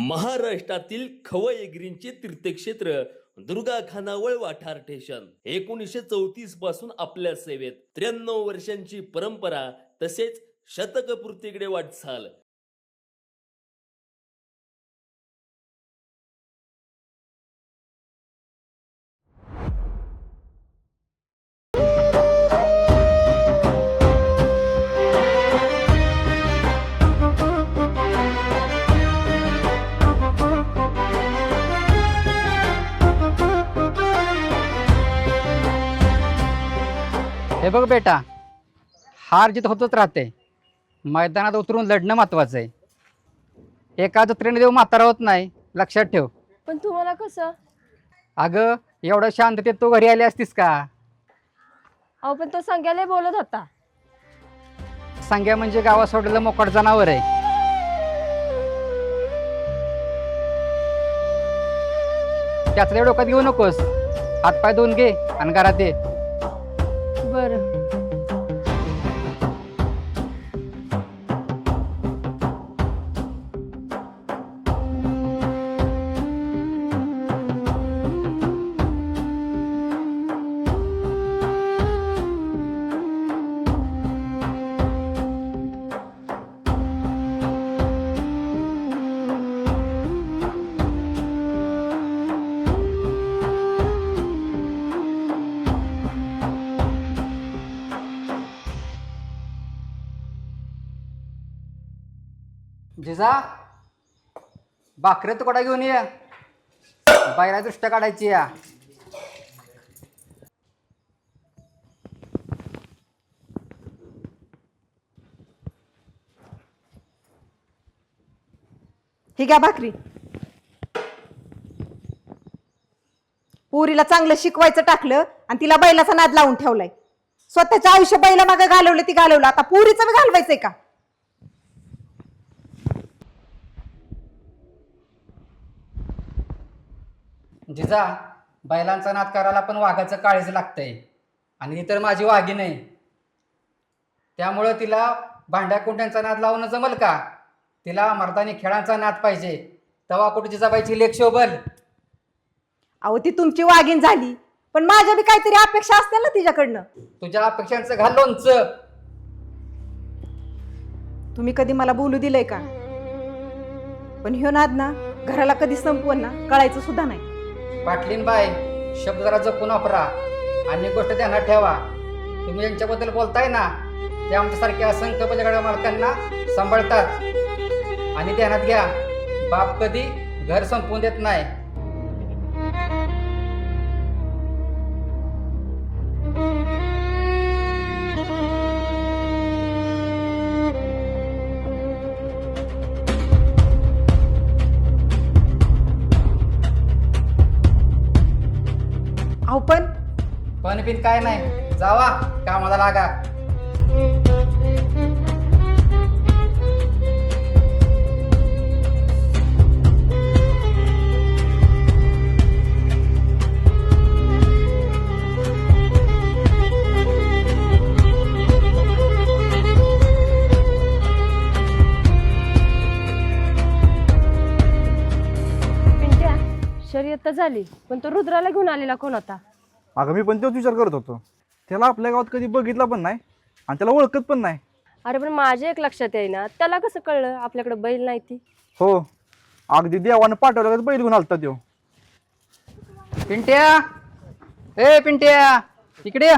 महाराष्ट्रातील खवयगिरींचे तीर्थक्षेत्र दुर्गा खानावळ वाठार स्टेशन 1934 पासून आपल्या सेवेत 93 वर्षांची परंपरा तसेच शतकपूर्तीकडे वाटचाल। हे बघ बेटा, हार जित होतच राहते, मैदानात उतरून लढणं महत्वाचं आहे। एका त्रेने देव म्हातारा होत नाही, लक्षात ठेव। पण तुम्हाला कसं? अगं एवढं शांततेत तू घरी आली असतीस का? अहो पण तो संग्याला बोलत होता। सांग्या म्हणजे गावात सोडलेलं मोकाट जनावर आहे। त्याचं डोक्यात घेऊ नकोस, हातपाय धुवून घे आणि घरात ये। बरं जिजा, भाकरी तुकडा घेऊन ये, बाहेर दृष्ट्या काढायची या। ही घ्या भाकरी। पुरीला चांगलं शिकवायचं टाकलं आणि तिला बैलाचा नाद लावून ठेवलाय। स्वतःचं आयुष्य बैला मागे घालवलं ती घालवलं, आता पुरीचं बी घालवायचंय का? जिजा, बैलांचा नाद करायला पण वाघाचं काळीज लागतंय, आणि ती तर माझी वाघी नाही, त्यामुळं तिला भांड्या कुंड्यांचा नाद लावणं जमल का? तिला मर्दानी खेळांचा नाद पाहिजे, तेव्हा कुठे जिजाबाईची लेख शोभल। अहो ती तुमची वाघीण झाली, पण माझ्या बी काहीतरी अपेक्षा असतील ना तिच्याकडनं। तुझ्या अपेक्षांचं घाल लोणचं। तुम्ही कधी मला बोलू दिलंय का? पण ह्यो नाद ना घराला कधी संपवण ना कळायचं सुद्धा नाही। पाटलीन बाय, शब्द जरा जपून वापरा आणि एक गोष्ट ध्यानात ठेवा, तुम्ही यांच्याबद्दल बोलताय ना ते आमच्यासारख्या असंख्य बैलगाड्या मालकांना सांभाळतात, आणि ध्यानात घ्या, बाप कधी घर संपवून देत नाही। अहो पण बिन काय नाही, जावा कामाला लागा। पिंट्या, शर्यत तर झाली, पण तो रुद्राला घेऊन आलेला कोण होता? अगं मी पण तोच विचार करत होतो, त्याला आपल्या गावात कधी बघितला पण नाही आणि त्याला ओळखत पण नाही। अरे पण माझ्या एक लक्षात येईना, त्याला कसं कळलं आपल्याकडे बैल नाही ती? हो, अगदी देवानं पाठवलं का बैल घेऊन आलता त्यो। पिंट्या, ए पिंट्या, इकडे ये।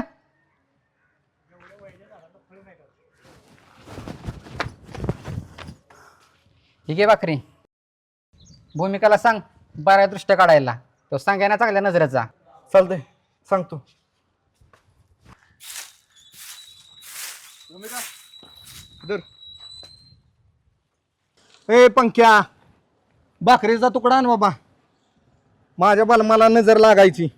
ठीक आहे भाकरी, भूमिकाला सांग बऱ्या दृष्ट्या काढायला, तो सांगायना चांगल्या नजरेचा। चालतंय, सांगतो। ए पंख्या, भाकरीचा तुकडा आण बाबा, माझ्या बलमाला नजर लागायची।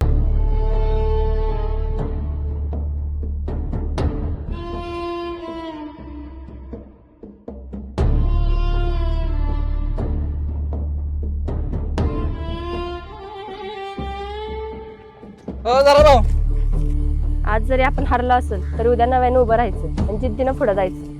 जरा भाऊ, आज जरी आपण हरलो असेल तरी उद्या नव्याने उभं राहायचं आणि जिद्दीनं पुढे जायचं.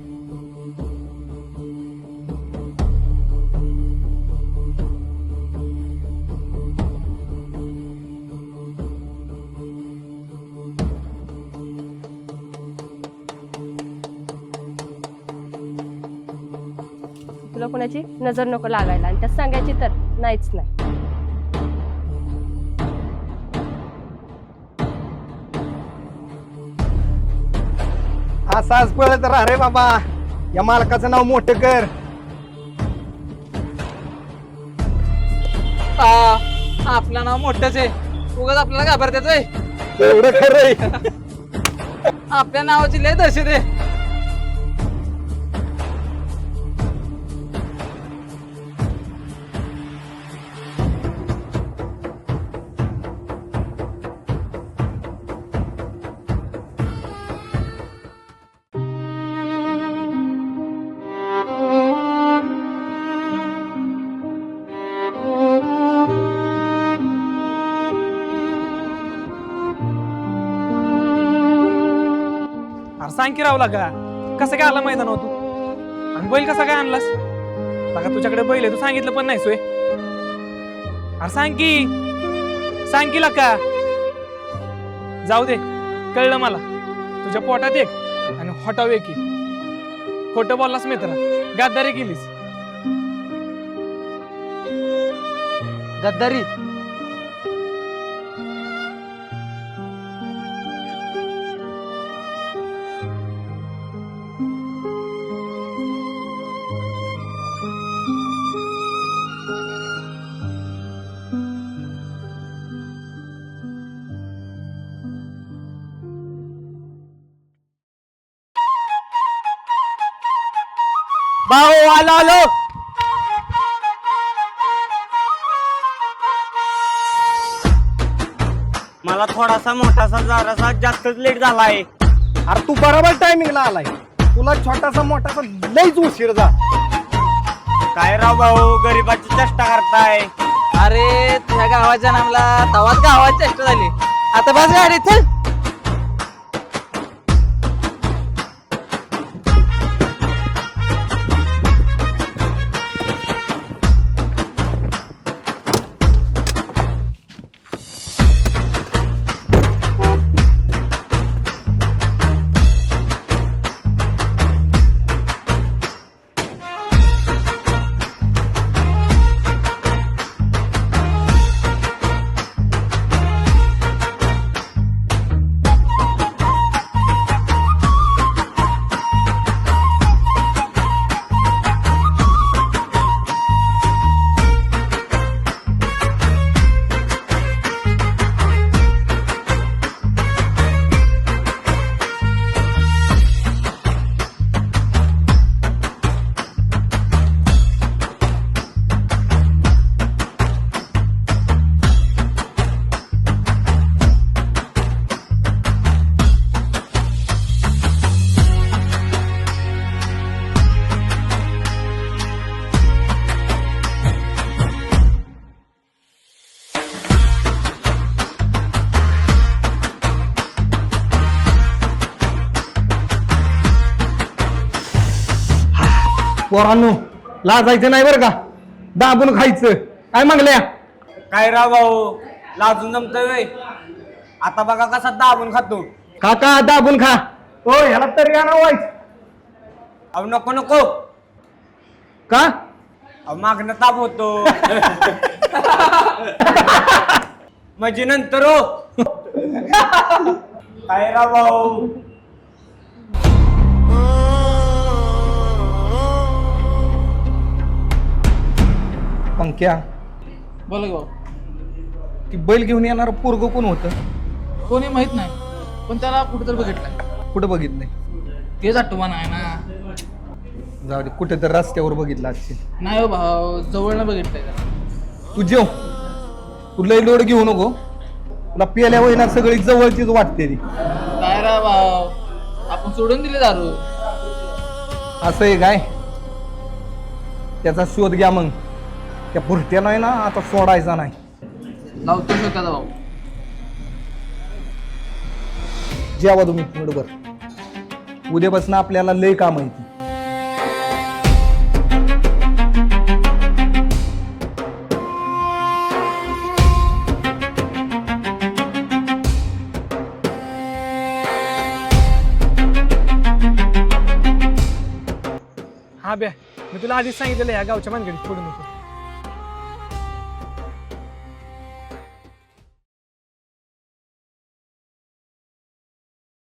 तुला कोणाची नजर नको लागायला, आणि त्यात सांगायची तर नाहीच नाही. असाच पळत राहा रे बाबा, या मालकाचं नाव मोठं कर. आपलं नाव मोठंच आहे, उगाच आपल्याला घाबरतात होय. एवढं खरंय. आपल्या नावाची लय दहशत आहे. अरे सांग की रावला का कसं काय आला मैदानावर तू, आणि बैल कसा काय आणलास? बघा तुझ्याकडे बैल आहे, तू सांगितलं पण नाही सोय. अरे सांग की लका. जाऊ दे, कळलं मला. तुझ्या पोटात एक आणि होटाव एक. खोटं बोललास मित्रा, गद्दारी केलीस. गद्दारी? भाऊ आलो. मला थोडासा मोठासा जरासा जास्तच लेट झालाय. अरे तू बरोबर टायमिंगला आलाय. तुला छोटासा मोठासा लईच उशीर जा. काय राव भाऊ, गरीबाची चेष्टा करताय. अरे तुझ्या गावाच्या नामला तवाच गावाची चेष्टा झाली. आता बस गाडी चल. पोरांनो, लाजायचं नाही बरं का, दाबून खायचं. काय मागल्या? काय राव भाऊ, लाजून जमतोय व्हय? आता बघा कसा दाबून खातो. काका दाबून खा. हो, ह्याला तरी आणा व्हायचं. अहो नको नको, का? अहो मागणं ताप होतो. म्हणजे नंतर हो. काय राव भाऊ, पंक्या, बोला भाऊ. ती बैल घेऊन येणार पोरग कोण होतं? कोणी माहित नाही, पण त्याला कुठं तर बघितलंय. कुठं बघितलंय? तेच आठवण आहे ना. जाऊ दे, कुठे तर रस्त्यावर बघितलं असेल. नाही हो भाऊ, जवळनं बघितलंय. तू जेव, तू लय लोड घेऊ नको. तुला पेल्या होईना सगळी जवळचीच वाटते ती. काय रा भाऊ, आपण सोडून दिले दारू. असं आहे काय? त्याचा शोध घ्या मग. त्या पुरट्या नाही ना आता सोडायचा नाही. लावतो शोधायचा भाऊ. जेवा तुम्ही बरोबर. उद्यापासून आपल्याला लय काम आहे. हा बे, मी तुला आधीच सांगितलेलं ह्या गावच्या मानगडीत पडू नको